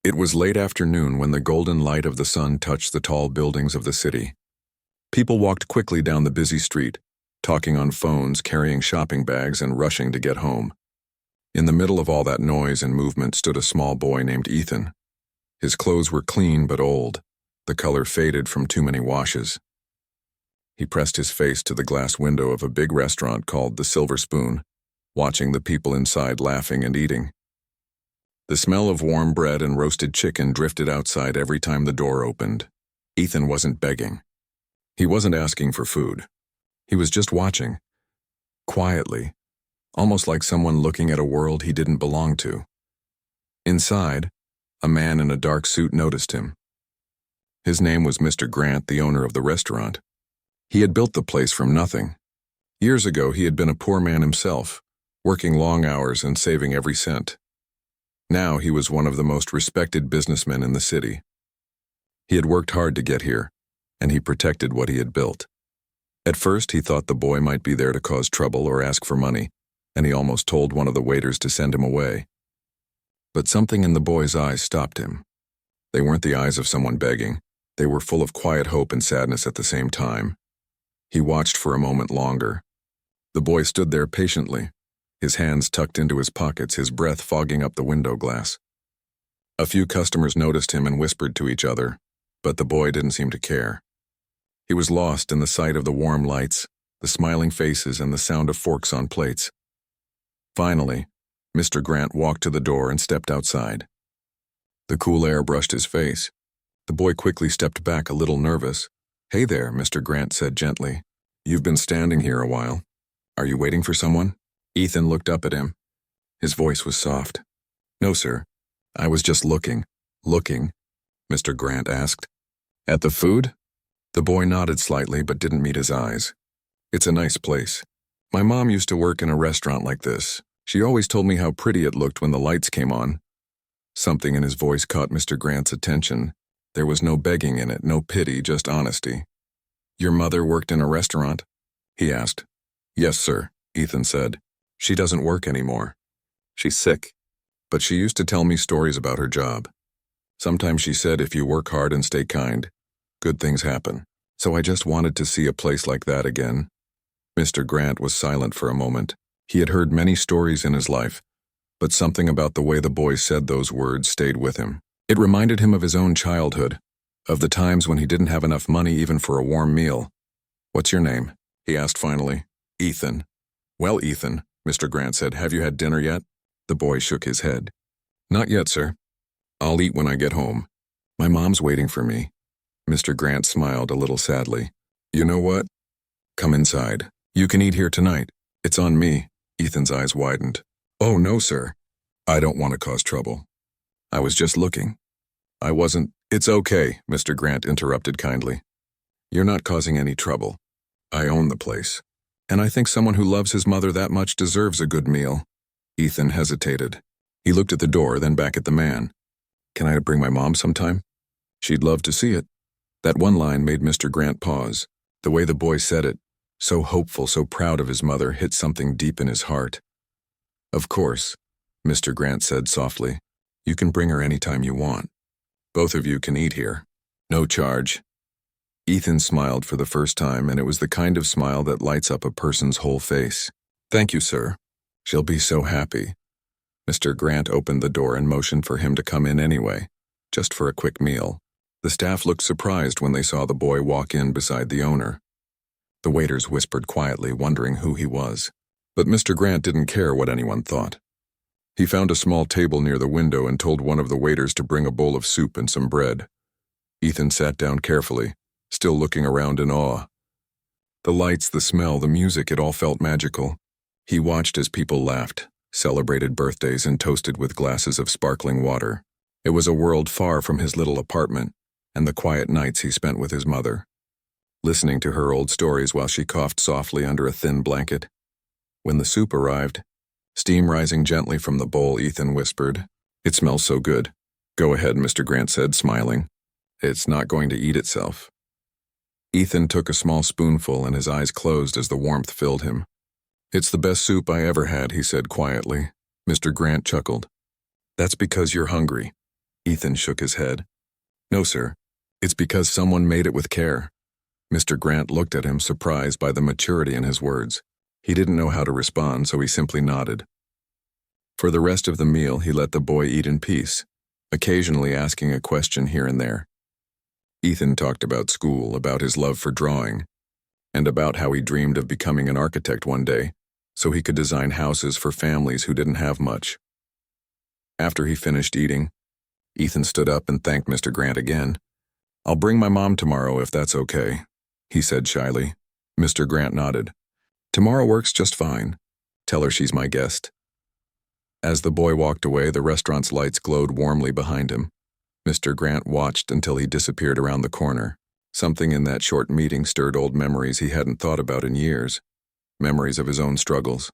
It was late afternoon when the golden light of the sun touched the tall buildings of the city. People walked quickly down the busy street, talking on phones, carrying shopping bags, and rushing to get home. In the middle of all that noise and movement stood a small boy named Ethan. His clothes were clean but old, the color faded from too many washes. He pressed his face to the glass window of a big restaurant called the Silver Spoon, watching the people inside laughing and eating. The smell of warm bread and roasted chicken drifted outside every time the door opened. Ethan wasn't begging. He wasn't asking for food. He was just watching, quietly, almost like someone looking at a world he didn't belong to. Inside, a man in a dark suit noticed him. His name was Mr. Grant, the owner of the restaurant. He had built the place from nothing. Years ago, he had been a poor man himself, working long hours and saving every cent. Now he was one of the most respected businessmen in the city. He had worked hard to get here, and he protected what he had built. At first, he thought the boy might be there to cause trouble or ask for money, and he almost told one of the waiters to send him away. But something in the boy's eyes stopped him. They weren't the eyes of someone begging. They were full of quiet hope and sadness at the same time. He watched for a moment longer. The boy stood there patiently, his hands tucked into his pockets, his breath fogging up the window glass. A few customers noticed him and whispered to each other, but the boy didn't seem to care. He was lost in the sight of the warm lights, the smiling faces, and the sound of forks on plates. Finally, Mr. Grant walked to the door and stepped outside. The cool air brushed his face. The boy quickly stepped back, a little nervous. "Hey there," Mr. Grant said gently. "You've been standing here a while. Are you waiting for someone?" Ethan looked up at him. His voice was soft. "No, sir. I was just looking." "Looking?" Mr. Grant asked. "At the food?" The boy nodded slightly but didn't meet his eyes. "It's a nice place. My mom used to work in a restaurant like this. She always told me how pretty it looked when the lights came on." Something in his voice caught Mr. Grant's attention. There was no begging in it, no pity, just honesty. "Your mother worked in a restaurant?" he asked. "Yes, sir," Ethan said. "She doesn't work anymore. She's sick. But she used to tell me stories about her job. Sometimes she said if you work hard and stay kind, good things happen. So I just wanted to see a place like that again." Mr. Grant was silent for a moment. He had heard many stories in his life, but something about the way the boy said those words stayed with him. It reminded him of his own childhood, of the times when he didn't have enough money even for a warm meal. "What's your name?" he asked finally. "Ethan." "Well, Ethan," Mr. Grant said, "have you had dinner yet?" The boy shook his head. "Not yet, sir. I'll eat when I get home. My mom's waiting for me." Mr. Grant smiled a little sadly. "You know what? Come inside. You can eat here tonight. It's on me." Ethan's eyes widened. "Oh, no, sir. I don't want to cause trouble. I was just looking. I wasn't—" "It's okay," Mr. Grant interrupted kindly. "You're not causing any trouble. I own the place. And I think someone who loves his mother that much deserves a good meal." Ethan hesitated. He looked at the door, then back at the man. "Can I bring my mom sometime? She'd love to see it." That one line made Mr. Grant pause. The way the boy said it, so hopeful, so proud of his mother, hit something deep in his heart. "Of course," Mr. Grant said softly. "You can bring her anytime you want. Both of you can eat here. No charge." Ethan smiled for the first time, and it was the kind of smile that lights up a person's whole face. "Thank you, sir. She'll be so happy." Mr. Grant opened the door and motioned for him to come in anyway, just for a quick meal. The staff looked surprised when they saw the boy walk in beside the owner. The waiters whispered quietly, wondering who he was. But Mr. Grant didn't care what anyone thought. He found a small table near the window and told one of the waiters to bring a bowl of soup and some bread. Ethan sat down carefully, still looking around in awe. The lights, the smell, the music, it all felt magical. He watched as people laughed, celebrated birthdays, and toasted with glasses of sparkling water. It was a world far from his little apartment and the quiet nights he spent with his mother, listening to her old stories while she coughed softly under a thin blanket. When the soup arrived, steam rising gently from the bowl, Ethan whispered, "It smells so good." "Go ahead," Mr. Grant said, smiling. "It's not going to eat itself." Ethan took a small spoonful and his eyes closed as the warmth filled him. "It's the best soup I ever had," he said quietly. Mr. Grant chuckled. "That's because you're hungry. Ethan shook his head. No, sir. It's because someone made it with care. Mr. Grant looked at him, surprised by the maturity in his words. He didn't know how to respond, so he simply nodded. For the rest of the meal, he let the boy eat in peace, occasionally asking a question here and there. Ethan talked about school, about his love for drawing, and about how he dreamed of becoming an architect one day, so he could design houses for families who didn't have much. After he finished eating, Ethan stood up and thanked Mr. Grant again. I'll bring my mom tomorrow if that's okay, he said shyly. Mr. Grant nodded. Tomorrow works just fine. Tell her she's my guest. As the boy walked away, the restaurant's lights glowed warmly behind him. Mr. Grant watched until he disappeared around the corner. Something in that short meeting stirred old memories he hadn't thought about in years. Memories of his own struggles.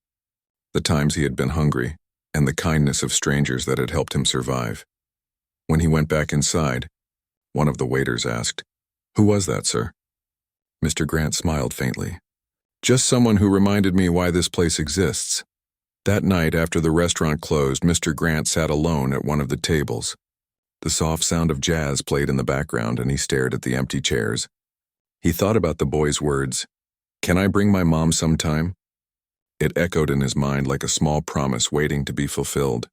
The times he had been hungry, and the kindness of strangers that had helped him survive. When he went back inside, one of the waiters asked, "Who was that, sir?" Mr. Grant smiled faintly. Just someone who reminded me why this place exists. That night, after the restaurant closed, Mr. Grant sat alone at one of the tables. The soft sound of jazz played in the background, and he stared at the empty chairs. He thought about the boy's words, "Can I bring my mom sometime?" It echoed in his mind like a small promise waiting to be fulfilled.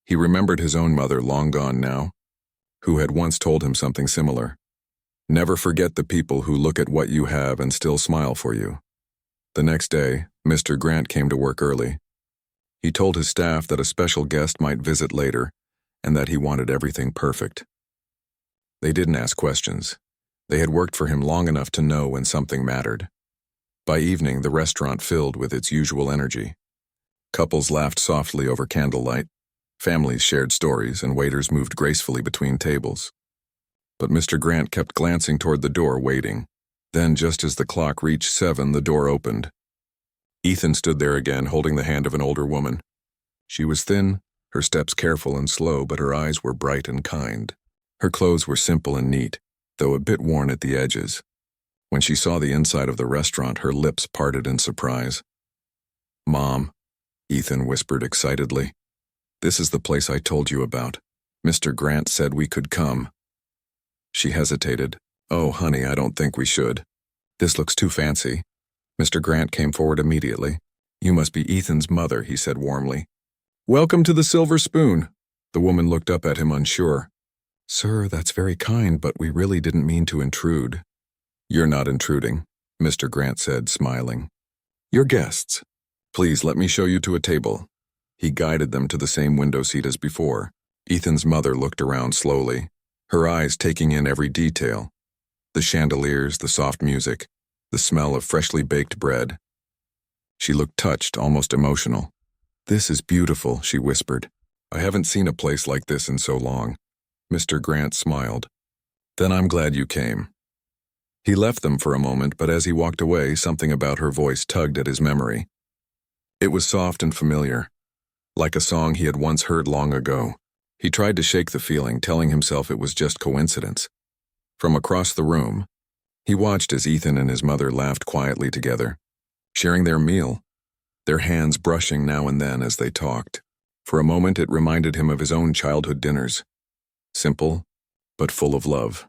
He remembered his own mother, long gone now, who had once told him something similar. Never forget the people who look at what you have and still smile for you. The next day, Mr. Grant came to work early. He told his staff that a special guest might visit later and that he wanted everything perfect. They didn't ask questions. They had worked for him long enough to know when something mattered. By evening, the restaurant filled with its usual energy. Couples laughed softly over candlelight, families shared stories, and waiters moved gracefully between tables. But Mr. Grant kept glancing toward the door, waiting. Then, just as the clock reached 7, the door opened. Ethan stood there again, holding the hand of an older woman. She was thin, her steps careful and slow, but her eyes were bright and kind. Her clothes were simple and neat, though a bit worn at the edges. When she saw the inside of the restaurant, her lips parted in surprise. "Mom," Ethan whispered excitedly. "This is the place I told you about. Mr. Grant said we could come." She hesitated. "Oh, honey, I don't think we should. This looks too fancy." Mr. Grant came forward immediately. "You must be Ethan's mother," he said warmly. "Welcome to the Silver Spoon." The woman looked up at him unsure. "Sir, that's very kind, but we really didn't mean to intrude." "You're not intruding," Mr. Grant said, smiling. "You're guests. Please let me show you to a table." He guided them to the same window seat as before. Ethan's mother looked around slowly, her eyes taking in every detail. The chandeliers, the soft music, the smell of freshly baked bread. She looked touched, almost emotional. "This is beautiful," she whispered. "I haven't seen a place like this in so long." Mr. Grant smiled. "Then I'm glad you came." He left them for a moment, but as he walked away, something about her voice tugged at his memory. It was soft and familiar, like a song he had once heard long ago. He tried to shake the feeling, telling himself it was just coincidence. From across the room, he watched as Ethan and his mother laughed quietly together, sharing their meal, their hands brushing now and then as they talked. For a moment, it reminded him of his own childhood dinners. Simple, but full of love.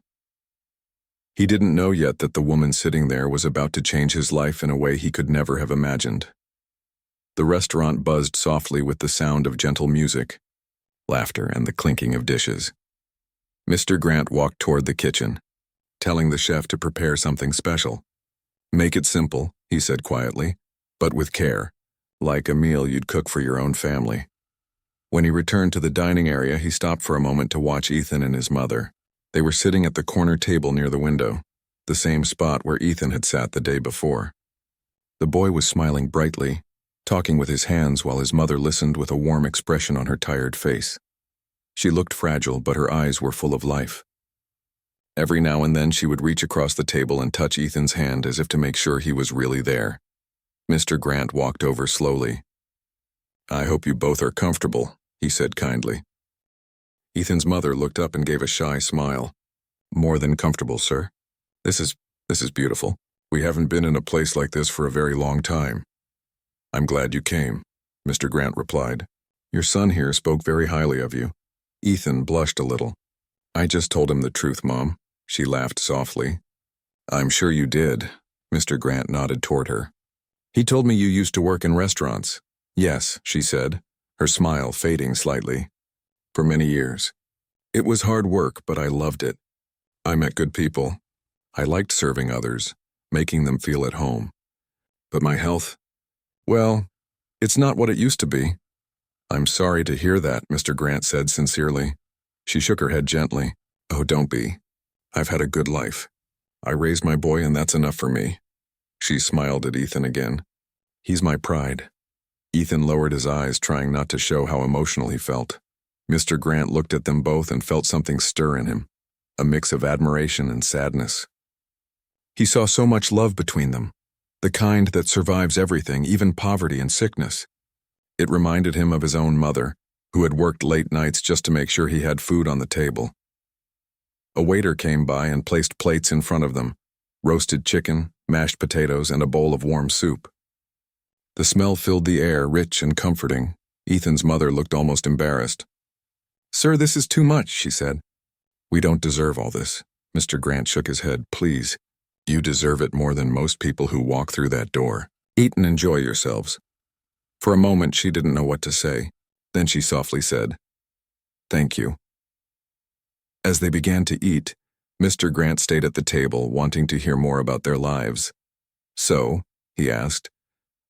He didn't know yet that the woman sitting there was about to change his life in a way he could never have imagined. The restaurant buzzed softly with the sound of gentle music, laughter, and the clinking of dishes. Mr. Grant walked toward the kitchen, telling the chef to prepare something special. "Make it simple," he said quietly, "but with care, like a meal you'd cook for your own family." When he returned to the dining area, he stopped for a moment to watch Ethan and his mother. They were sitting at the corner table near the window, the same spot where Ethan had sat the day before. The boy was smiling brightly, talking with his hands while his mother listened with a warm expression on her tired face. She looked fragile, but her eyes were full of life. Every now and then she would reach across the table and touch Ethan's hand as if to make sure he was really there. Mr. Grant walked over slowly. "I hope you both are comfortable," he said kindly. Ethan's mother looked up and gave a shy smile. "More than comfortable, sir. This is beautiful. We haven't been in a place like this for a very long time." "I'm glad you came," Mr. Grant replied. "Your son here spoke very highly of you." Ethan blushed a little. I just told him the truth, Mom. She laughed softly. I'm sure you did. Mr. Grant nodded toward her. He told me you used to work in restaurants. Yes, she said, her smile fading slightly. For many years. It was hard work, but I loved it. I met good people. I liked serving others, making them feel at home. But my health? Well, it's not what it used to be. I'm sorry to hear that, Mr. Grant said sincerely. She shook her head gently. Oh, don't be. I've had a good life. I raised my boy and that's enough for me. She smiled at Ethan again. He's my pride. Ethan lowered his eyes, trying not to show how emotional he felt. Mr. Grant looked at them both and felt something stir in him, a mix of admiration and sadness. He saw so much love between them, the kind that survives everything, even poverty and sickness. It reminded him of his own mother, who had worked late nights just to make sure he had food on the table. A waiter came by and placed plates in front of them, roasted chicken, mashed potatoes, and a bowl of warm soup. The smell filled the air, rich and comforting. Ethan's mother looked almost embarrassed. Sir, this is too much, she said. We don't deserve all this. Mr. Grant shook his head. Please, you deserve it more than most people who walk through that door. Eat and enjoy yourselves. For a moment, she didn't know what to say. Then she softly said, Thank you. As they began to eat, Mr. Grant stayed at the table, wanting to hear more about their lives. So, he asked,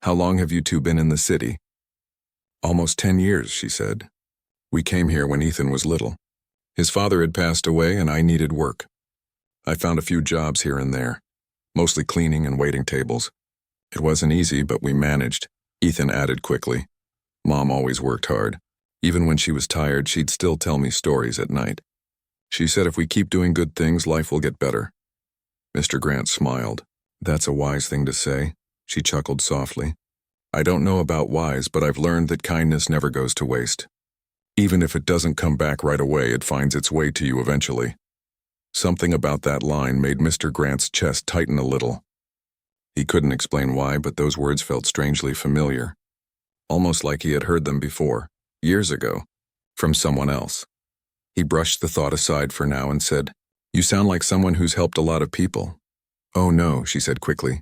how long have you two been in the city? Almost 10 years, she said. We came here when Ethan was little. His father had passed away and I needed work. I found a few jobs here and there, mostly cleaning and waiting tables. It wasn't easy, but we managed, Ethan added quickly. Mom always worked hard. Even when she was tired, she'd still tell me stories at night. She said if we keep doing good things, life will get better. Mr. Grant smiled. That's a wise thing to say, she chuckled softly. I don't know about wise, but I've learned that kindness never goes to waste. Even if it doesn't come back right away, it finds its way to you eventually. Something about that line made Mr. Grant's chest tighten a little. He couldn't explain why, but those words felt strangely familiar. Almost like he had heard them before, years ago, from someone else. He brushed the thought aside for now and said, You sound like someone who's helped a lot of people. Oh no, she said quickly.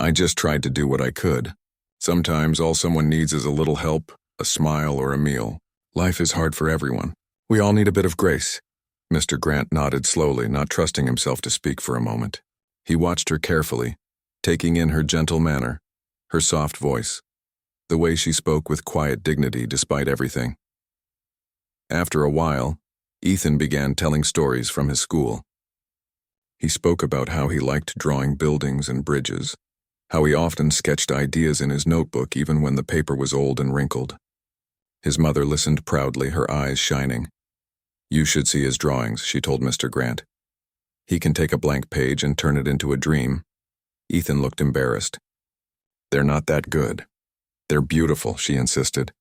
I just tried to do what I could. Sometimes all someone needs is a little help, a smile, or a meal. Life is hard for everyone. We all need a bit of grace. Mr. Grant nodded slowly, not trusting himself to speak for a moment. He watched her carefully, taking in her gentle manner, her soft voice, the way she spoke with quiet dignity despite everything. After a while, Ethan began telling stories from his school. He spoke about how he liked drawing buildings and bridges, how he often sketched ideas in his notebook even when the paper was old and wrinkled. His mother listened proudly, her eyes shining. You should see his drawings, she told Mr. Grant. He can take a blank page and turn it into a dream. Ethan looked embarrassed. They're not that good. They're beautiful, she insisted.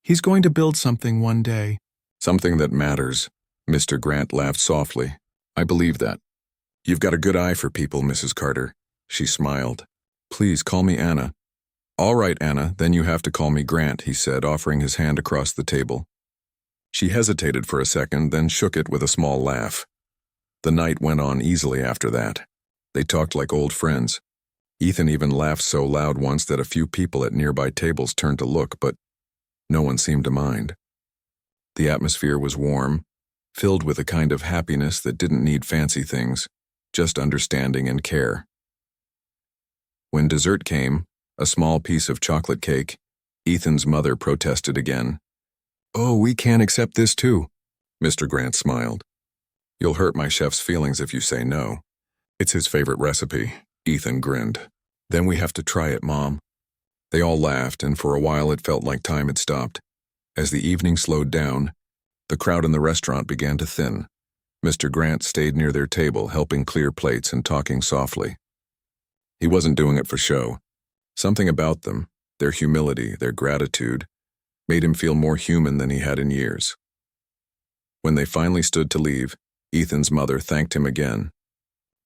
He's going to build something one day. Something that matters. Mr. Grant laughed softly. I believe that. You've got a good eye for people, Mrs. Carter. She smiled. Please call me Anna. All right, Anna, then you have to call me Grant, he said, offering his hand across the table. She hesitated for a second, then shook it with a small laugh. The night went on easily after that. They talked like old friends. Ethan even laughed so loud once that a few people at nearby tables turned to look, but no one seemed to mind. The atmosphere was warm, filled with a kind of happiness that didn't need fancy things, just understanding and care. When dessert came, a small piece of chocolate cake, Ethan's mother protested again. Oh, we can't accept this too, Mr. Grant smiled. You'll hurt my chef's feelings if you say no. It's his favorite recipe, Ethan grinned. Then we have to try it, Mom. They all laughed, and for a while it felt like time had stopped. As the evening slowed down, the crowd in the restaurant began to thin. Mr. Grant stayed near their table, helping clear plates and talking softly. He wasn't doing it for show. Something about them, their humility, their gratitude, made him feel more human than he had in years. When they finally stood to leave, Ethan's mother thanked him again.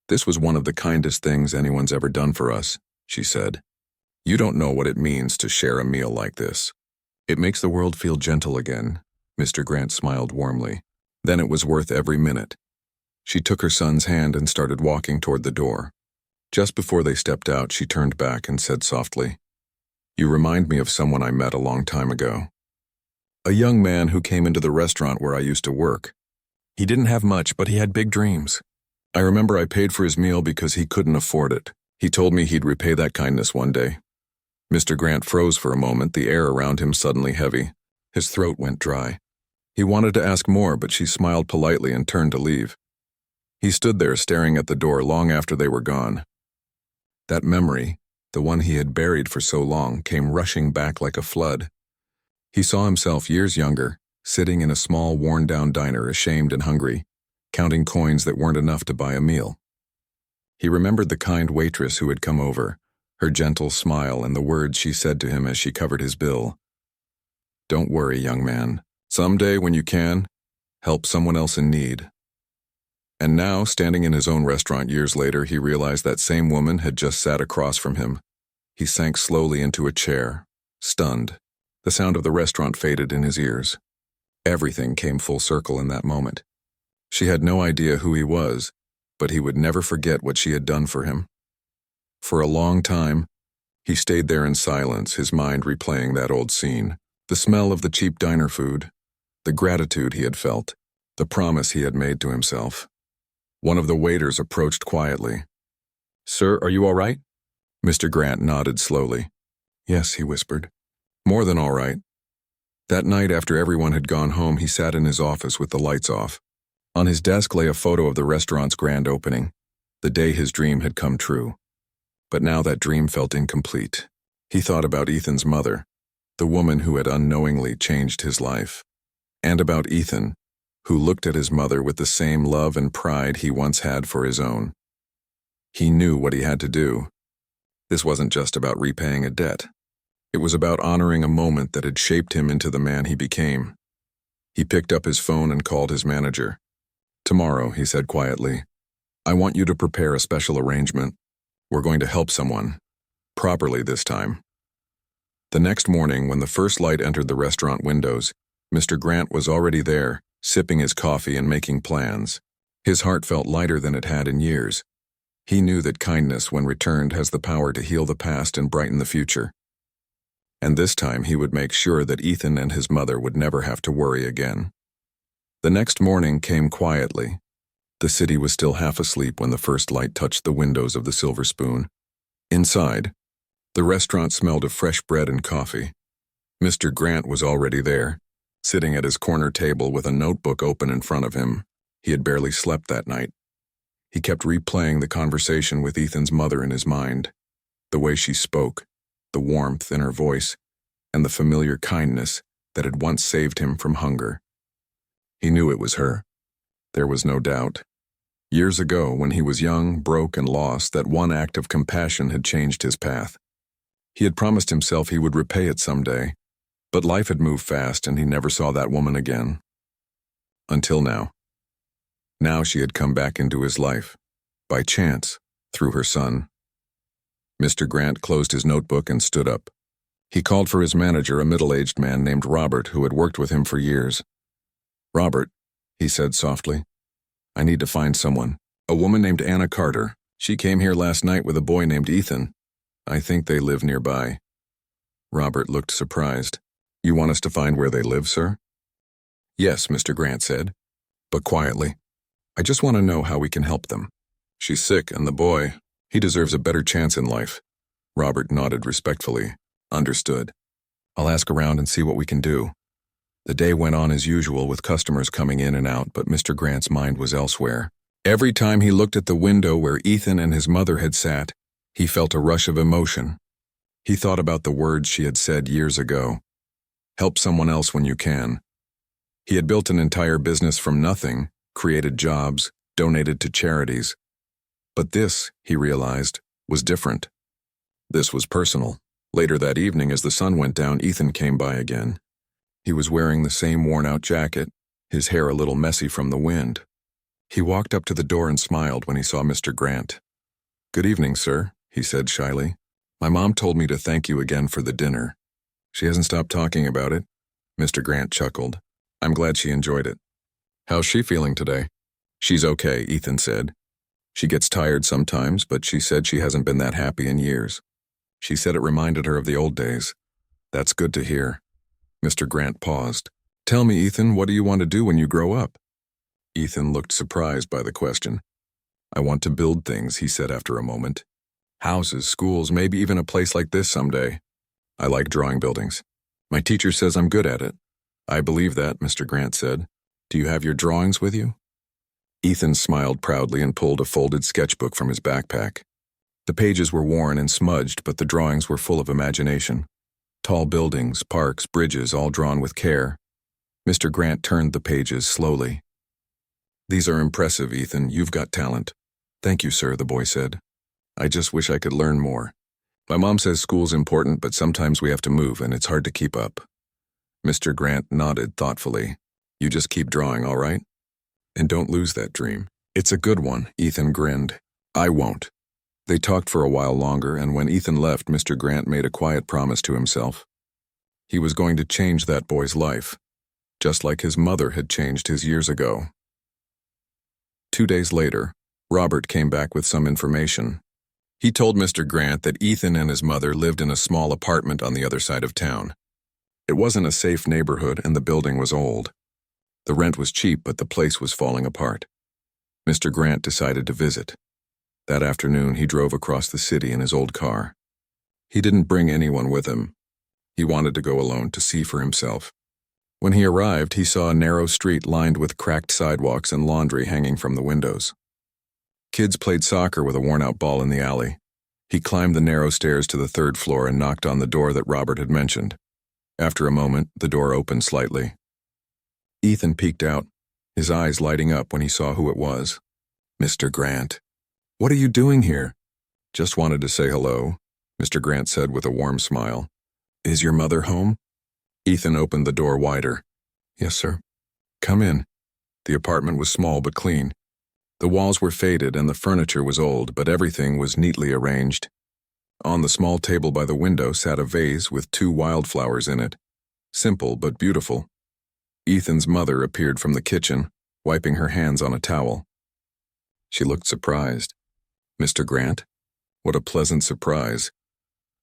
This was one of the kindest things anyone's ever done for us, she said. You don't know what it means to share a meal like this. It makes the world feel gentle again. Mr. Grant smiled warmly. Then it was worth every minute. She took her son's hand and started walking toward the door. Just before they stepped out, she turned back and said softly, "You remind me of someone I met a long time ago. A young man who came into the restaurant where I used to work. He didn't have much, but he had big dreams. I remember I paid for his meal because he couldn't afford it. He told me he'd repay that kindness one day." Mr. Grant froze for a moment, the air around him suddenly heavy. His throat went dry. He wanted to ask more, but she smiled politely and turned to leave. He stood there staring at the door long after they were gone. That memory, the one he had buried for so long, came rushing back like a flood. He saw himself years younger, sitting in a small, worn-down diner, ashamed and hungry, counting coins that weren't enough to buy a meal. He remembered the kind waitress who had come over, her gentle smile and the words she said to him as she covered his bill. "Don't worry, young man. Someday, when you can, help someone else in need." And now, standing in his own restaurant years later, he realized that same woman had just sat across from him. He sank slowly into a chair, stunned. The sound of the restaurant faded in his ears. Everything came full circle in that moment. She had no idea who he was, but he would never forget what she had done for him. For a long time, he stayed there in silence, his mind replaying that old scene. The smell of the cheap diner food, the gratitude he had felt, the promise he had made to himself. One of the waiters approached quietly. "Sir, are you all right?" Mr. Grant nodded slowly. "Yes," he whispered. "More than all right." That night, after everyone had gone home, he sat in his office with the lights off. On his desk lay a photo of the restaurant's grand opening, the day his dream had come true. But now that dream felt incomplete. He thought about Ethan's mother, the woman who had unknowingly changed his life, and about Ethan, who looked at his mother with the same love and pride he once had for his own. He knew what he had to do. This wasn't just about repaying a debt. It was about honoring a moment that had shaped him into the man he became. He picked up his phone and called his manager. "Tomorrow," he said quietly, "I want you to prepare a special arrangement. We're going to help someone. Properly this time." The next morning, when the first light entered the restaurant windows, Mr. Grant was already there, sipping his coffee and making plans. His heart felt lighter than it had in years. He knew that kindness, when returned, has the power to heal the past and brighten the future. And this time he would make sure that Ethan and his mother would never have to worry again. The next morning came quietly. The city was still half asleep when the first light touched the windows of the Silver Spoon. Inside, the restaurant smelled of fresh bread and coffee. Mr. Grant was already there, sitting at his corner table with a notebook open in front of him. He had barely slept that night. He kept replaying the conversation with Ethan's mother in his mind, the way she spoke, the warmth in her voice, and the familiar kindness that had once saved him from hunger. He knew it was her. There was no doubt. Years ago, when he was young, broke, and lost, that one act of compassion had changed his path. He had promised himself he would repay it someday, but life had moved fast and he never saw that woman again. Until now. Now she had come back into his life, by chance, through her son. Mr. Grant closed his notebook and stood up. He called for his manager, a middle-aged man named Robert, who had worked with him for years. "Robert," he said softly, "I need to find someone. A woman named Anna Carter. She came here last night with a boy named Ethan. I think they live nearby." Robert looked surprised. "You want us to find where they live, sir?" "Yes," Mr. Grant said, but quietly. "I just want to know how we can help them. She's sick, and the boy, he deserves a better chance in life." Robert nodded respectfully. "Understood. I'll ask around and see what we can do." The day went on as usual, with customers coming in and out, but Mr. Grant's mind was elsewhere. Every time he looked at the window where Ethan and his mother had sat, he felt a rush of emotion. He thought about the words she had said years ago. Help someone else when you can. He had built an entire business from nothing, created jobs, donated to charities. But this, he realized, was different. This was personal. Later that evening, as the sun went down, Ethan came by again. He was wearing the same worn-out jacket, his hair a little messy from the wind. He walked up to the door and smiled when he saw Mr. Grant. "Good evening, sir," he said shyly. "My mom told me to thank you again for the dinner. She hasn't stopped talking about it." Mr. Grant chuckled. "I'm glad she enjoyed it." How's she feeling today? She's okay, Ethan said. She gets tired sometimes, but she said she hasn't been that happy in years. She said it reminded her of the old days. That's good to hear. Mr. Grant paused. Tell me, Ethan, what do you want to do when you grow up? Ethan looked surprised by the question. I want to build things, he said after a moment. Houses, schools, maybe even a place like this someday. I like drawing buildings. My teacher says I'm good at it. I believe that, Mr. Grant said. Do you have your drawings with you? Ethan smiled proudly and pulled a folded sketchbook from his backpack. The pages were worn and smudged, but the drawings were full of imagination. Tall buildings, parks, bridges, all drawn with care. Mr. Grant turned the pages slowly. These are impressive, Ethan. You've got talent. Thank you, sir, the boy said. I just wish I could learn more. My mom says school's important, but sometimes we have to move, and it's hard to keep up. Mr. Grant nodded thoughtfully. You just keep drawing, all right? And don't lose that dream. It's a good one, Ethan grinned. I won't. They talked for a while longer, and when Ethan left, Mr. Grant made a quiet promise to himself. He was going to change that boy's life, just like his mother had changed his years ago. 2 days later, Robert came back with some information. He told Mr. Grant that Ethan and his mother lived in a small apartment on the other side of town. It wasn't a safe neighborhood, and the building was old. The rent was cheap, but the place was falling apart. Mr. Grant decided to visit. That afternoon, he drove across the city in his old car. He didn't bring anyone with him. He wanted to go alone to see for himself. When he arrived, he saw a narrow street lined with cracked sidewalks and laundry hanging from the windows. Kids played soccer with a worn-out ball in the alley. He climbed the narrow stairs to the 3rd floor and knocked on the door that Robert had mentioned. After a moment, the door opened slightly. Ethan peeked out, his eyes lighting up when he saw who it was. Mr. Grant. What are you doing here? Just wanted to say hello, Mr. Grant said with a warm smile. Is your mother home? Ethan opened the door wider. Yes, sir. Come in. The apartment was small but clean. The walls were faded and the furniture was old, but everything was neatly arranged. On the small table by the window sat a vase with 2 wildflowers in it. Simple but beautiful. Ethan's mother appeared from the kitchen, wiping her hands on a towel. She looked surprised. Mr. Grant? What a pleasant surprise.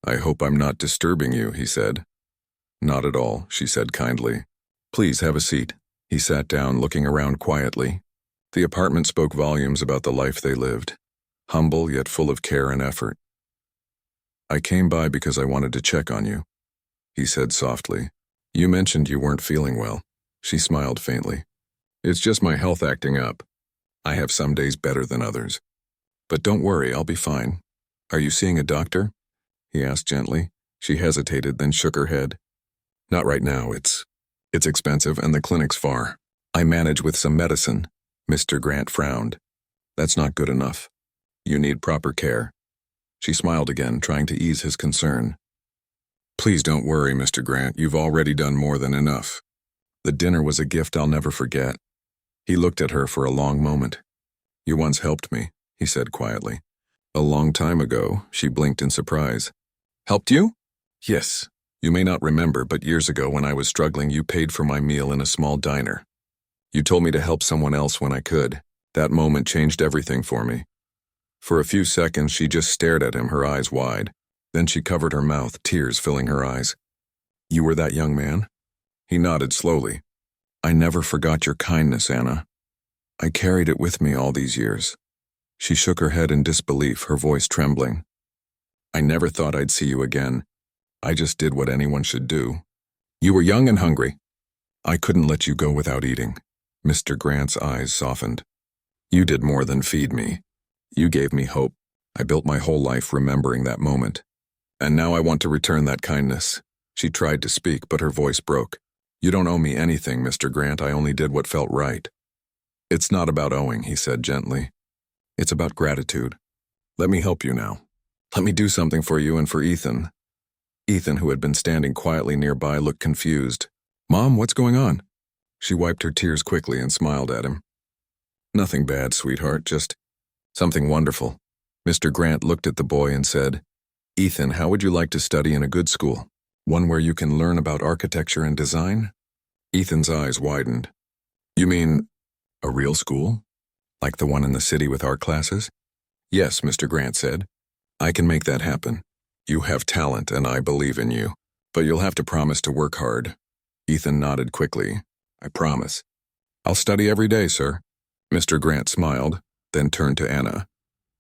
I hope I'm not disturbing you, he said. Not at all, she said kindly. Please have a seat. He sat down, looking around quietly. The apartment spoke volumes about the life they lived, humble yet full of care and effort. I came by because I wanted to check on you, he said softly. You mentioned you weren't feeling well. She smiled faintly. It's just my health acting up. I have some days better than others. But don't worry, I'll be fine. Are you seeing a doctor? He asked gently. She hesitated, then shook her head. Not right now, it's expensive and the clinic's far. I manage with some medicine. Mr. Grant frowned. That's not good enough. You need proper care. She smiled again, trying to ease his concern. Please don't worry, Mr. Grant. You've already done more than enough. The dinner was a gift I'll never forget. He looked at her for a long moment. You once helped me, he said quietly. A long time ago, she blinked in surprise. Helped you? Yes. You may not remember, but years ago when I was struggling, you paid for my meal in a small diner. You told me to help someone else when I could. That moment changed everything for me. For a few seconds, she just stared at him, her eyes wide. Then she covered her mouth, tears filling her eyes. You were that young man? He nodded slowly. I never forgot your kindness, Anna. I carried it with me all these years. She shook her head in disbelief, her voice trembling. I never thought I'd see you again. I just did what anyone should do. You were young and hungry. I couldn't let you go without eating. Mr. Grant's eyes softened. You did more than feed me. You gave me hope. I built my whole life remembering that moment. And now I want to return that kindness. She tried to speak, but her voice broke. You don't owe me anything, Mr. Grant. I only did what felt right. It's not about owing, he said gently. It's about gratitude. Let me help you now. Let me do something for you and for Ethan. Ethan, who had been standing quietly nearby, looked confused. Mom, what's going on? She wiped her tears quickly and smiled at him. Nothing bad, sweetheart, just something wonderful. Mr. Grant looked at the boy and said, Ethan, how would you like to study in a good school? One where you can learn about architecture and design? Ethan's eyes widened. You mean A real school? Like the one in the city with art classes? Yes, Mr. Grant said. I can make that happen. You have talent and I believe in you. But you'll have to promise to work hard. Ethan nodded quickly. I promise. I'll study every day, sir. Mr. Grant smiled, then turned to Anna.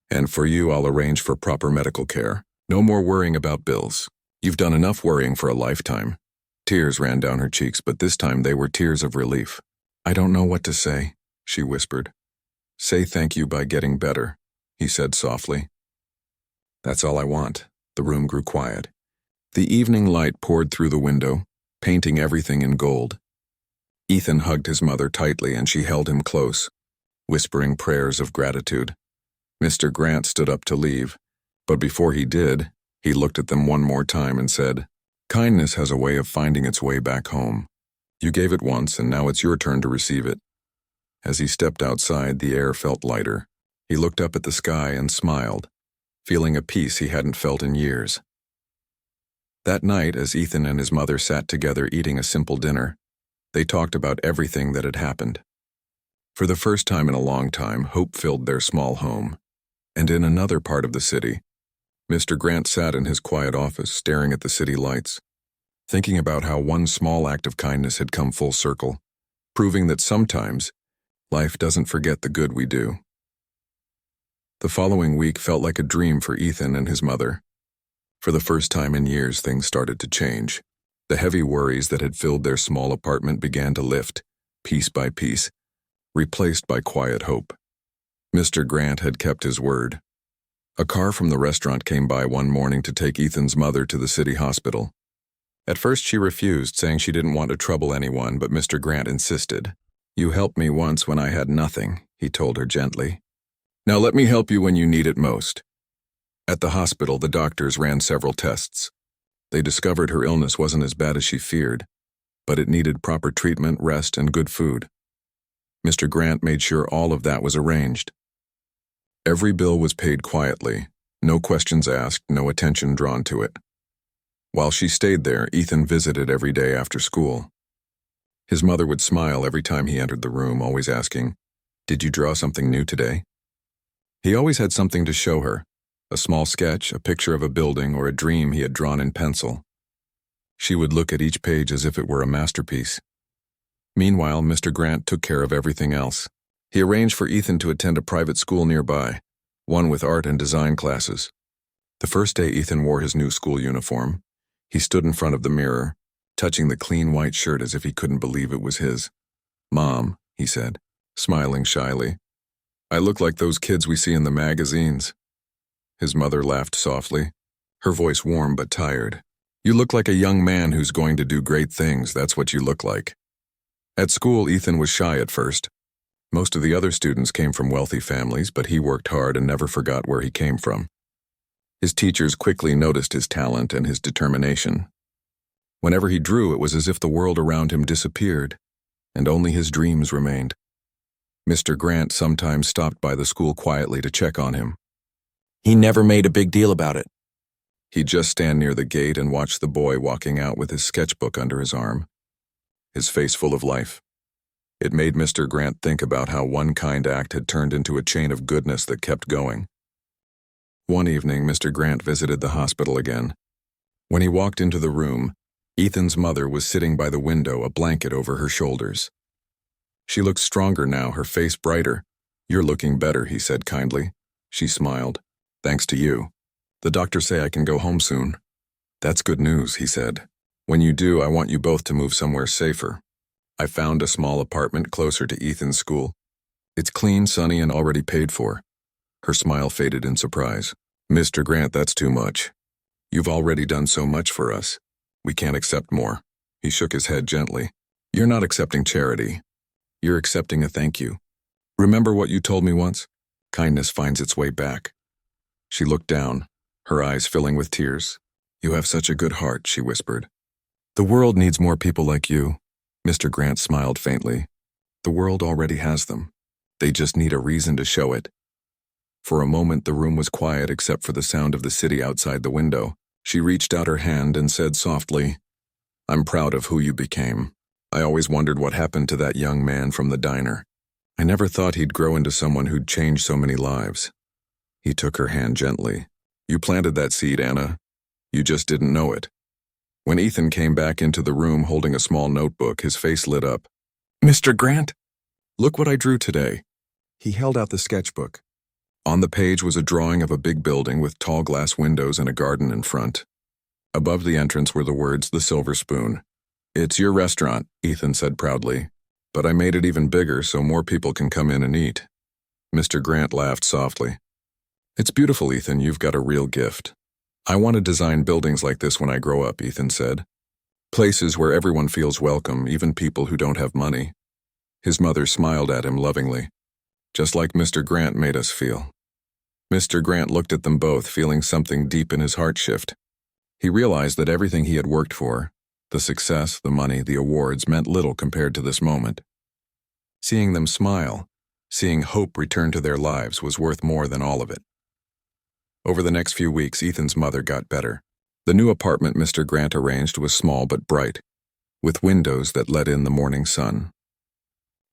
And for you, I'll arrange for proper medical care. No more worrying about bills. You've done enough worrying for a lifetime. Tears ran down her cheeks, but this time they were tears of relief. I don't know what to say, she whispered. Say thank you by getting better, he said softly. That's all I want. The room grew quiet. The evening light poured through the window, painting everything in gold. Ethan hugged his mother tightly and she held him close, whispering prayers of gratitude. Mr. Grant stood up to leave, but before he did, he looked at them one more time and said, Kindness has a way of finding its way back home. You gave it once and now it's your turn to receive it. As he stepped outside, the air felt lighter. He looked up at the sky and smiled, feeling a peace he hadn't felt in years. That night, as Ethan and his mother sat together eating a simple dinner, they talked about everything that had happened. For the first time in a long time, hope filled their small home. And in another part of the city, Mr. Grant sat in his quiet office staring at the city lights, thinking about how one small act of kindness had come full circle, proving that sometimes life doesn't forget the good we do. The following week felt like a dream for Ethan and his mother. For the first time in years, things started to change. The heavy worries that had filled their small apartment began to lift, piece by piece, replaced by quiet hope. Mr. Grant had kept his word. A car from the restaurant came by one morning to take Ethan's mother to the city hospital. At first she refused, saying she didn't want to trouble anyone, but Mr. Grant insisted. You helped me once when I had nothing, he told her gently. Now let me help you when you need it most. At the hospital, the doctors ran several tests. They discovered her illness wasn't as bad as she feared, but it needed proper treatment, rest, and good food. Mr. Grant made sure all of that was arranged. Every bill was paid quietly, no questions asked, no attention drawn to it. While she stayed there, Ethan visited every day after school. His mother would smile every time he entered the room, always asking, Did you draw something new today? He always had something to show her, a small sketch, a picture of a building, or a dream he had drawn in pencil. She would look at each page as if it were a masterpiece. Meanwhile, Mr. Grant took care of everything else. He arranged for Ethan to attend a private school nearby, one with art and design classes. The first day Ethan wore his new school uniform, he stood in front of the mirror, touching the clean white shirt as if he couldn't believe it was his. Mom, he said, smiling shyly, I look like those kids we see in the magazines. His mother laughed softly, her voice warm but tired. You look like a young man who's going to do great things, that's what you look like. At school, Ethan was shy at first. Most of the other students came from wealthy families, but he worked hard and never forgot where he came from. His teachers quickly noticed his talent and his determination. Whenever he drew, it was as if the world around him disappeared, and only his dreams remained. Mr. Grant sometimes stopped by the school quietly to check on him. He never made a big deal about it. He'd just stand near the gate and watch the boy walking out with his sketchbook under his arm, his face full of life. It made Mr. Grant think about how one kind act had turned into a chain of goodness that kept going. One evening, Mr. Grant visited the hospital again. When he walked into the room, Ethan's mother was sitting by the window, a blanket over her shoulders. She looked stronger now, her face brighter. You're looking better, he said kindly. She smiled. Thanks to you. The doctors say I can go home soon. That's good news, he said. When you do, I want you both to move somewhere safer. I found a small apartment closer to Ethan's school. It's clean, sunny, and already paid for. Her smile faded in surprise. Mr. Grant, that's too much. You've already done so much for us. We can't accept more. He shook his head gently. You're not accepting charity. You're accepting a thank you. Remember what you told me once? Kindness finds its way back. She looked down, her eyes filling with tears. You have such a good heart, she whispered. The world needs more people like you. Mr. Grant smiled faintly. The world already has them. They just need a reason to show it. For a moment, the room was quiet except for the sound of the city outside the window. She reached out her hand and said softly, I'm proud of who you became. I always wondered what happened to that young man from the diner. I never thought he'd grow into someone who'd change so many lives. He took her hand gently. You planted that seed, Anna. You just didn't know it. When Ethan came back into the room holding a small notebook, his face lit up. Mr. Grant, look what I drew today. He held out the sketchbook. On the page was a drawing of a big building with tall glass windows and a garden in front. Above the entrance were the words, "The Silver Spoon." It's your restaurant, Ethan said proudly, but I made it even bigger so more people can come in and eat. Mr. Grant laughed softly. It's beautiful, Ethan, you've got a real gift. I want to design buildings like this when I grow up, Ethan said. Places where everyone feels welcome, even people who don't have money. His mother smiled at him lovingly, just like Mr. Grant made us feel. Mr. Grant looked at them both, feeling something deep in his heart shift. He realized that everything he had worked for, the success, the money, the awards, meant little compared to this moment. Seeing them smile, seeing hope return to their lives was worth more than all of it. Over the next few weeks, Ethan's mother got better. The new apartment Mr. Grant arranged was small but bright, with windows that let in the morning sun.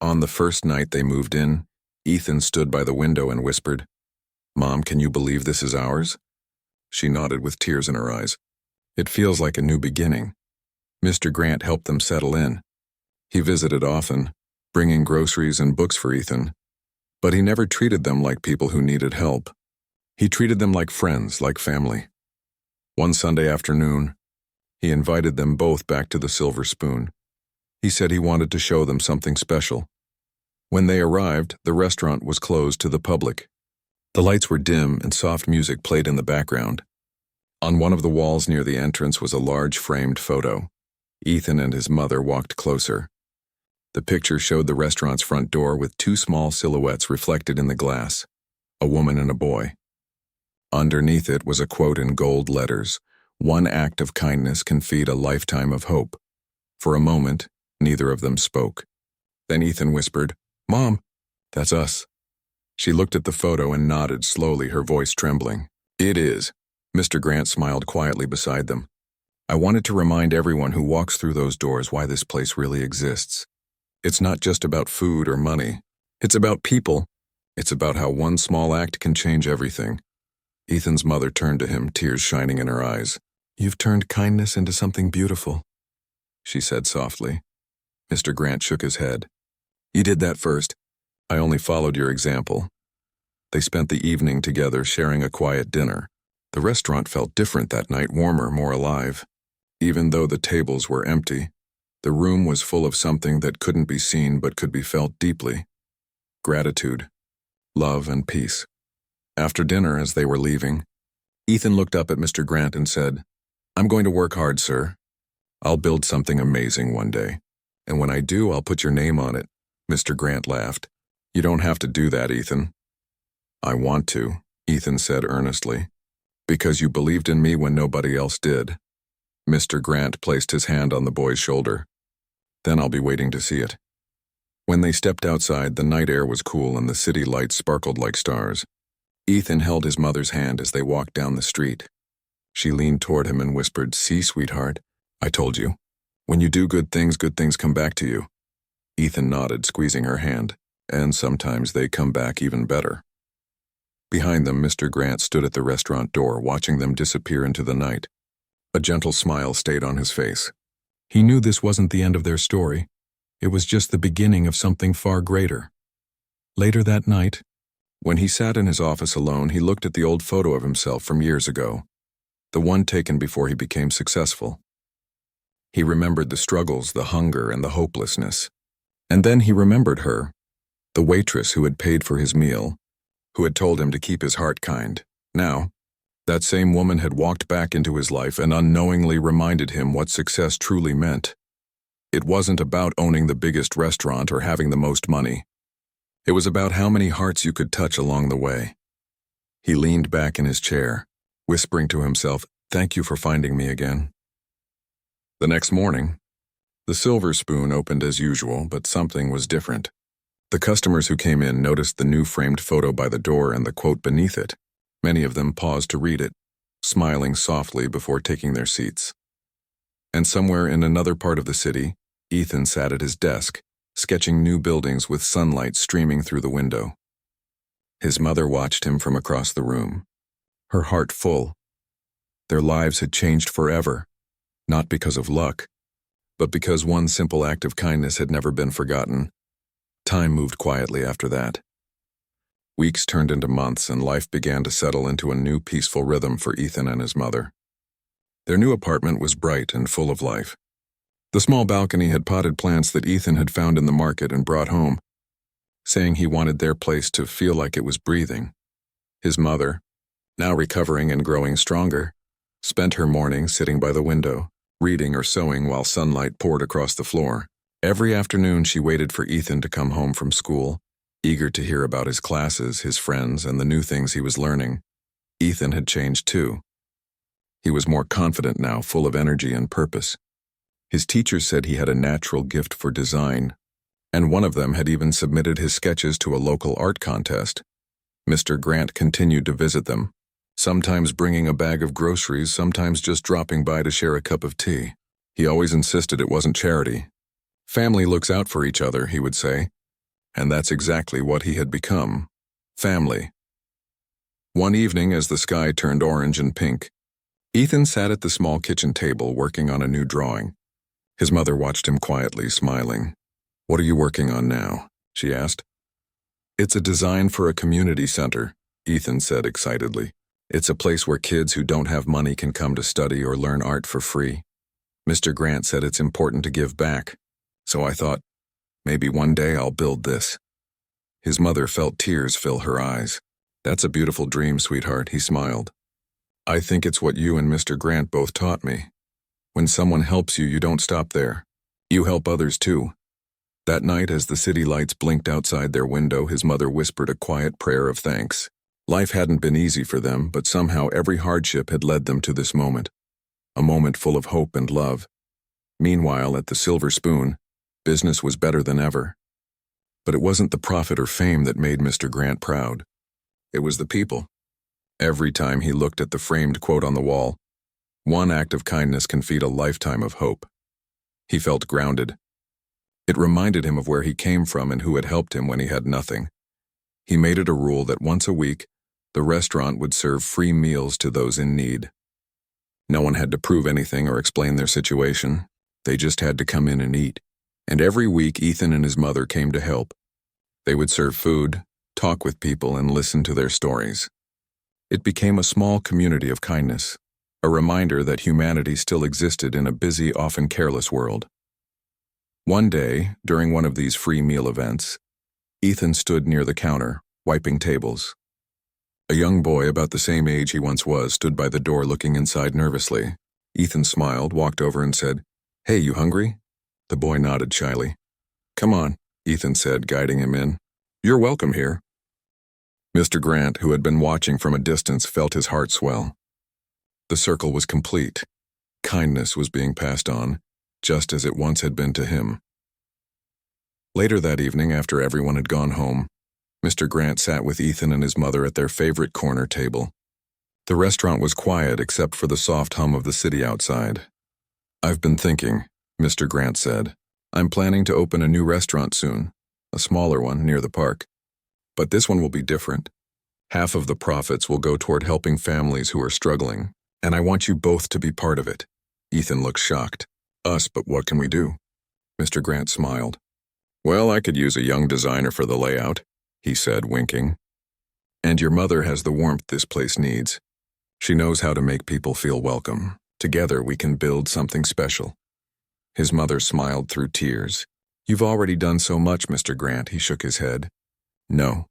On the first night they moved in, Ethan stood by the window and whispered, "Mom, can you believe this is ours?" She nodded with tears in her eyes. It feels like a new beginning. Mr. Grant helped them settle in. He visited often, bringing groceries and books for Ethan, but he never treated them like people who needed help. He treated them like friends, like family. One Sunday afternoon, he invited them both back to the Silver Spoon. He said he wanted to show them something special. When they arrived, the restaurant was closed to the public. The lights were dim and soft music played in the background. On one of the walls near the entrance was a large framed photo. Ethan and his mother walked closer. The picture showed the restaurant's front door with two small silhouettes reflected in the glass, a woman and a boy. Underneath it was a quote in gold letters, "One act of kindness can feed a lifetime of hope." For a moment, neither of them spoke. Then Ethan whispered, "Mom, that's us." She looked at the photo and nodded slowly, her voice trembling. "It is." Mr. Grant smiled quietly beside them. "I wanted to remind everyone who walks through those doors why this place really exists. It's not just about food or money. It's about people. It's about how one small act can change everything." Ethan's mother turned to him, tears shining in her eyes. "You've turned kindness into something beautiful," she said softly. Mr. Grant shook his head. "You did that first. I only followed your example." They spent the evening together, sharing a quiet dinner. The restaurant felt different that night, warmer, more alive. Even though the tables were empty, the room was full of something that couldn't be seen but could be felt deeply. Gratitude, love, and peace. After dinner, as they were leaving, Ethan looked up at Mr. Grant and said, "I'm going to work hard, sir. I'll build something amazing one day. And when I do, I'll put your name on it." Mr. Grant laughed. "You don't have to do that, Ethan." "I want to," Ethan said earnestly, "because you believed in me when nobody else did." Mr. Grant placed his hand on the boy's shoulder. "Then I'll be waiting to see it." When they stepped outside, the night air was cool and the city lights sparkled like stars. Ethan held his mother's hand as they walked down the street. She leaned toward him and whispered, "See, sweetheart, I told you. When you do good things come back to you." Ethan nodded, squeezing her hand, and sometimes they come back even better. Behind them, Mr. Grant stood at the restaurant door, watching them disappear into the night. A gentle smile stayed on his face. He knew this wasn't the end of their story. It was just the beginning of something far greater. Later that night, when he sat in his office alone, he looked at the old photo of himself from years ago, the one taken before he became successful. He remembered the struggles, the hunger, and the hopelessness. And then he remembered her, the waitress who had paid for his meal, who had told him to keep his heart kind. Now, that same woman had walked back into his life and unknowingly reminded him what success truly meant. It wasn't about owning the biggest restaurant or having the most money. It was about how many hearts you could touch along the way. He leaned back in his chair, whispering to himself, "Thank you for finding me again." The next morning, the Silver Spoon opened as usual, but something was different. The customers who came in noticed the new framed photo by the door and the quote beneath it. Many of them paused to read it, smiling softly before taking their seats. And somewhere in another part of the city, Ethan sat at his desk, sketching new buildings with sunlight streaming through the window. His mother watched him from across the room, her heart full. Their lives had changed forever, not because of luck, but because one simple act of kindness had never been forgotten. Time moved quietly after that. Weeks turned into months, and life began to settle into a new peaceful rhythm for Ethan and his mother. Their new apartment was bright and full of life. The small balcony had potted plants that Ethan had found in the market and brought home, saying he wanted their place to feel like it was breathing. His mother, now recovering and growing stronger, spent her mornings sitting by the window, reading or sewing while sunlight poured across the floor. Every afternoon she waited for Ethan to come home from school, eager to hear about his classes, his friends, and the new things he was learning. Ethan had changed too. He was more confident now, full of energy and purpose. His teachers said he had a natural gift for design, and one of them had even submitted his sketches to a local art contest. Mr. Grant continued to visit them, sometimes bringing a bag of groceries, sometimes just dropping by to share a cup of tea. He always insisted it wasn't charity. Family looks out for each other, he would say, and that's exactly what he had become. Family. One evening, as the sky turned orange and pink, Ethan sat at the small kitchen table working on a new drawing. His mother watched him quietly, smiling. "What are you working on now?" she asked. "It's a design for a community center," Ethan said excitedly. "It's a place where kids who don't have money can come to study or learn art for free. Mr. Grant said it's important to give back, so I thought, maybe one day I'll build this." His mother felt tears fill her eyes. "That's a beautiful dream, sweetheart," he smiled. "I think it's what you and Mr. Grant both taught me. When someone helps you, you don't stop there. You help others too." That night, as the city lights blinked outside their window, his mother whispered a quiet prayer of thanks. Life hadn't been easy for them, but somehow every hardship had led them to this moment. A moment full of hope and love. Meanwhile, at the Silver Spoon, business was better than ever. But it wasn't the profit or fame that made Mr. Grant proud. It was the people. Every time he looked at the framed quote on the wall, "One act of kindness can feed a lifetime of hope," he felt grounded. It reminded him of where he came from and who had helped him when he had nothing. He made it a rule that once a week, the restaurant would serve free meals to those in need. No one had to prove anything or explain their situation. They just had to come in and eat. And every week, Ethan and his mother came to help. They would serve food, talk with people, and listen to their stories. It became a small community of kindness, a reminder that humanity still existed in a busy, often careless world. One day, during one of these free meal events, Ethan stood near the counter, wiping tables. A young boy about the same age he once was stood by the door looking inside nervously. Ethan smiled, walked over and said, "Hey, you hungry?" The boy nodded shyly. "Come on," Ethan said, guiding him in. "You're welcome here." Mr. Grant, who had been watching from a distance, felt his heart swell. The circle was complete. Kindness was being passed on, just as it once had been to him. Later that evening, after everyone had gone home, Mr. Grant sat with Ethan and his mother at their favorite corner table. The restaurant was quiet except for the soft hum of the city outside. "I've been thinking," Mr. Grant said. "I'm planning to open a new restaurant soon, a smaller one near the park. But this one will be different. Half of the profits will go toward helping families who are struggling, and I want you both to be part of it." Ethan looked shocked. "Us, but what can we do?" Mr. Grant smiled. "Well, I could use a young designer for the layout," he said, winking. "And your mother has the warmth this place needs. She knows how to make people feel welcome. Together we can build something special." His mother smiled through tears. "You've already done so much, Mr. Grant," he shook his head. "No,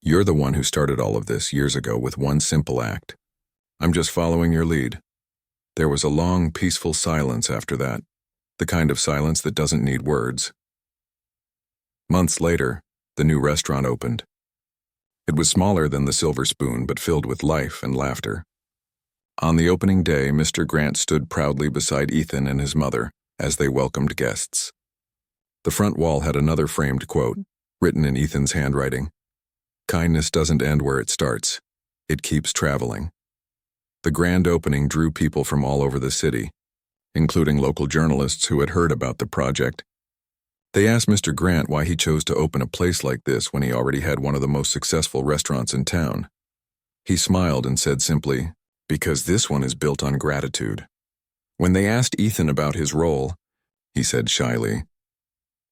you're the one who started all of this years ago with one simple act. I'm just following your lead." There was a long, peaceful silence after that, the kind of silence that doesn't need words. Months later, the new restaurant opened. It was smaller than the Silver Spoon, but filled with life and laughter. On the opening day, Mr. Grant stood proudly beside Ethan and his mother as they welcomed guests. The front wall had another framed quote, written in Ethan's handwriting. "Kindness doesn't end where it starts. It keeps traveling." The grand opening drew people from all over the city, including local journalists who had heard about the project. They asked Mr. Grant why he chose to open a place like this when he already had one of the most successful restaurants in town. He smiled and said simply, "Because this one is built on gratitude." When they asked Ethan about his role, he said shyly,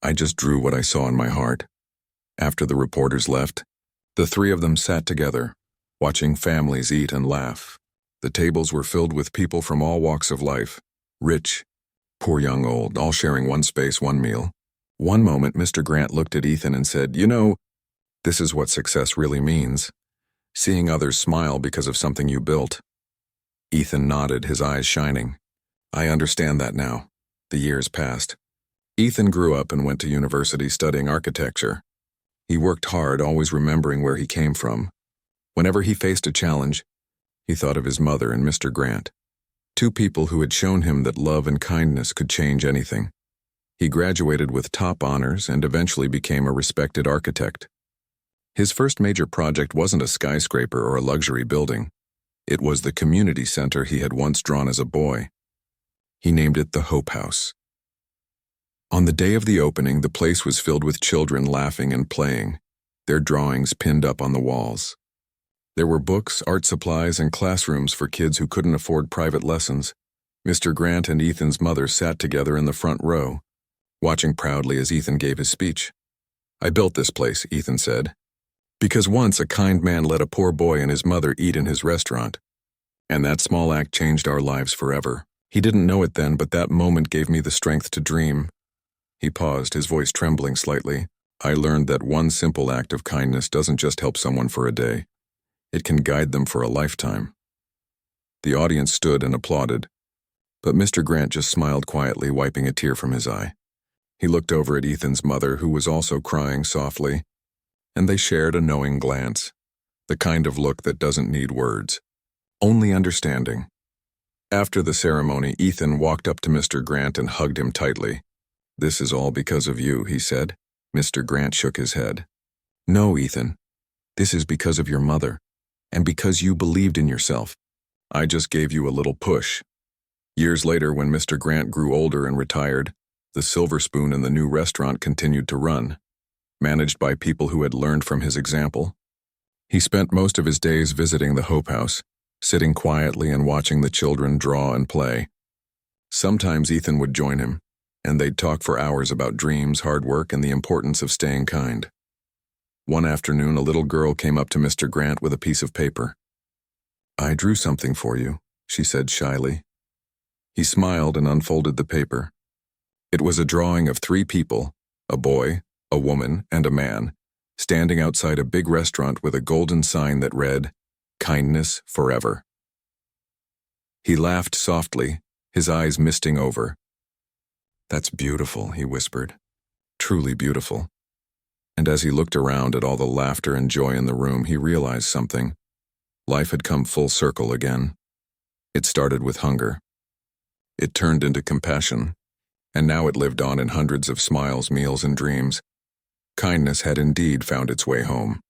"I just drew what I saw in my heart." After the reporters left, the three of them sat together, watching families eat and laugh. The tables were filled with people from all walks of life, rich, poor, young, old, all sharing one space, one meal. One moment, Mr. Grant looked at Ethan and said, "You know, this is what success really means. Seeing others smile because of something you built." Ethan nodded, his eyes shining. "I understand that now." The years passed. Ethan grew up and went to university studying architecture. He worked hard, always remembering where he came from. Whenever he faced a challenge, he thought of his mother and Mr. Grant, two people who had shown him that love and kindness could change anything. He graduated with top honors and eventually became a respected architect. His first major project wasn't a skyscraper or a luxury building. It was the community center he had once drawn as a boy. He named it the Hope House. On the day of the opening, the place was filled with children laughing and playing, their drawings pinned up on the walls. There were books, art supplies, and classrooms for kids who couldn't afford private lessons. Mr. Grant and Ethan's mother sat together in the front row, watching proudly as Ethan gave his speech. "I built this place," Ethan said, "because once a kind man let a poor boy and his mother eat in his restaurant. And that small act changed our lives forever. He didn't know it then, but that moment gave me the strength to dream." He paused, his voice trembling slightly. "I learned that one simple act of kindness doesn't just help someone for a day. It can guide them for a lifetime." The audience stood and applauded, but Mr. Grant just smiled quietly, wiping a tear from his eye. He looked over at Ethan's mother, who was also crying softly, and they shared a knowing glance, the kind of look that doesn't need words, only understanding. After the ceremony, Ethan walked up to Mr. Grant and hugged him tightly. "This is all because of you," he said. Mr. Grant shook his head. "No, Ethan. This is because of your mother, and because you believed in yourself. I just gave you a little push." Years later, when Mr. Grant grew older and retired, the Silver Spoon and the new restaurant continued to run, managed by people who had learned from his example. He spent most of his days visiting the Hope House, sitting quietly and watching the children draw and play. Sometimes Ethan would join him, and they'd talk for hours about dreams, hard work, and the importance of staying kind. One afternoon, a little girl came up to Mr. Grant with a piece of paper. "I drew something for you," she said shyly. He smiled and unfolded the paper. It was a drawing of three people, a boy, a woman, and a man, standing outside a big restaurant with a golden sign that read, "Kindness Forever." He laughed softly, his eyes misting over. "That's beautiful," he whispered. "Truly beautiful." And as he looked around at all the laughter and joy in the room, he realized something. Life had come full circle again. It started with hunger. It turned into compassion, and now it lived on in hundreds of smiles, meals, and dreams. Kindness had indeed found its way home.